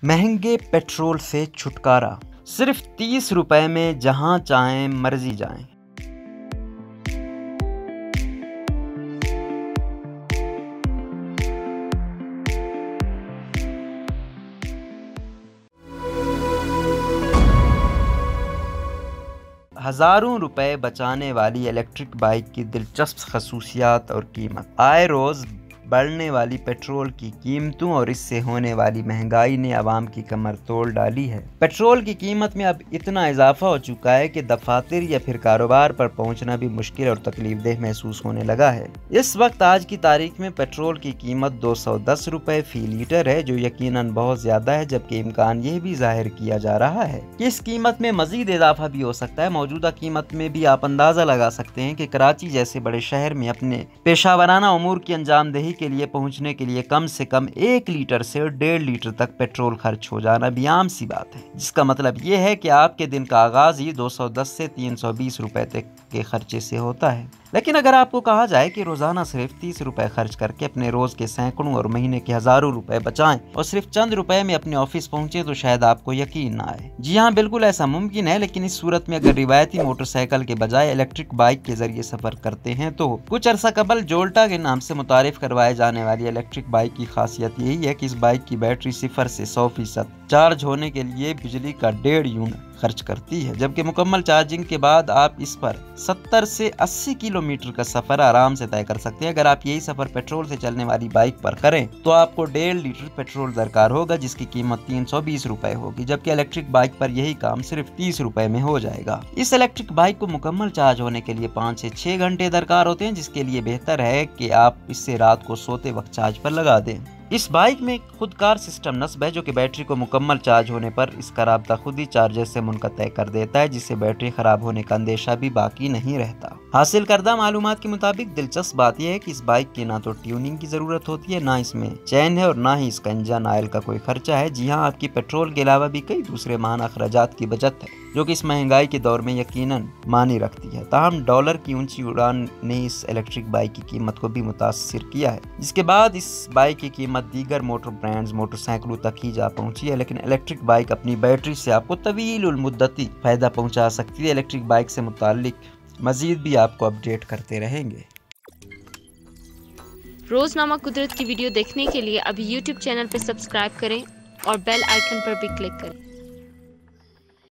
महंगे पेट्रोल से छुटकारा, सिर्फ 30 रुपए में जहां चाहें मर्जी जाएं। हज़ारों रुपए बचाने वाली इलेक्ट्रिक बाइक की दिलचस्प खसूसियात और कीमत। आए रोज़ बढ़ने वाली पेट्रोल की कीमतों और इससे होने वाली महंगाई ने आवाम की कमर तोड़ डाली है। पेट्रोल की कीमत में अब इतना इजाफा हो चुका है कि दफातर या फिर कारोबार पर पहुंचना भी मुश्किल और तकलीफदेह महसूस होने लगा है। इस वक्त आज की तारीख में पेट्रोल की कीमत 210 रुपए फी लीटर है, जो यकीनन बहुत ज्यादा है, जबकि इम्कान यह भी जाहिर किया जा रहा है कि इस कीमत में मजीद इजाफा भी हो सकता है। मौजूदा कीमत में भी आप अंदाजा लगा सकते हैं कि कराची जैसे बड़े शहर में अपने पेशावराना उमूर की अंजामदेही के लिए पहुंचने के लिए कम से कम 1 लीटर से 1.5 लीटर तक पेट्रोल खर्च हो जाना भी आम सी बात है, जिसका मतलब ये है कि आपके दिन का आगाज ही 210 से 320 रुपए तक के खर्चे से होता है। लेकिन अगर आपको कहा जाए कि रोजाना सिर्फ 30 रुपए खर्च करके अपने रोज के सैकड़ों और महीने के हजारों रुपए बचाएं और सिर्फ चंद रुपए में अपने ऑफिस पहुंचे, तो शायद आपको यकीन ना आए। जी हाँ, बिल्कुल ऐसा मुमकिन है, लेकिन इस सूरत में अगर रिवायती मोटरसाइकिल के बजाय इलेक्ट्रिक बाइक के जरिए सफर करते हैं तो कुछ अरसा कबल जोल्टा के नाम से मुतारिफ करवाए जाने वाली इलेक्ट्रिक बाइक की खासियत यही है कि इस बाइक की बैटरी 0 से 100% चार्ज होने के लिए बिजली का 1.5 यूनिट खर्च करती है, जबकि मुकम्मल चार्जिंग के बाद आप इस पर 70 से 80 किलोमीटर का सफर आराम से तय कर सकते हैं। अगर आप यही सफर पेट्रोल से चलने वाली बाइक पर करें तो आपको 1.5 लीटर पेट्रोल दरकार होगा, जिसकी कीमत 320 रुपए होगी, जबकि इलेक्ट्रिक बाइक पर यही काम सिर्फ 30 रुपए में हो जाएगा। इस इलेक्ट्रिक बाइक को मुकम्मल चार्ज होने के लिए 5 से 6 घंटे दरकार होते हैं, जिसके लिए बेहतर है कि आप इससे रात को सोते वक्त चार्ज पर लगा दें। इस बाइक में खुदकार सिस्टम नस्ब है, जो कि बैटरी को मुकम्मल चार्ज होने पर इसका राब्ता खुद ही चार्जर से मुनक़ता कर देता है, जिससे बैटरी खराब होने का अंदेशा भी बाकी नहीं रहता। हासिल करदा मालूमात के मुताबिक दिलचस्प बात यह है कि इस बाइक की ना तो ट्यूनिंग की जरूरत होती है, ना इसमें चैन है और ना ही इसका इंजन ऑयल का कोई खर्चा है। जी हाँ, आपकी पेट्रोल के अलावा भी कई दूसरे महाना अखराजात की बचत है, जो कि इस महंगाई के दौर में यकीनन मानी रखती है। ताहम डॉलर की ऊंची उड़ान ने इस इलेक्ट्रिक बाइक की कीमत को भी मुतासिर किया है, जिसके बाद इस बाइक की कीमत दीगर मोटर ब्रांड्स मोटरसाइकिलों तक ही जा पहुंची है। लेकिन इलेक्ट्रिक बाइक अपनी बैटरी से आपको तवील उल मुद्दती फायदा पहुंचा सकती है। इलेक्ट्रिक बाइक से मुताल्लिक मजीद भी आपको अपडेट करते रहेंगे। रोजनामा कुदरत की वीडियो देखने के लिए अभी YouTube चैनल पर सब्सक्राइब करें और बेल आइकन पर भी क्लिक करें।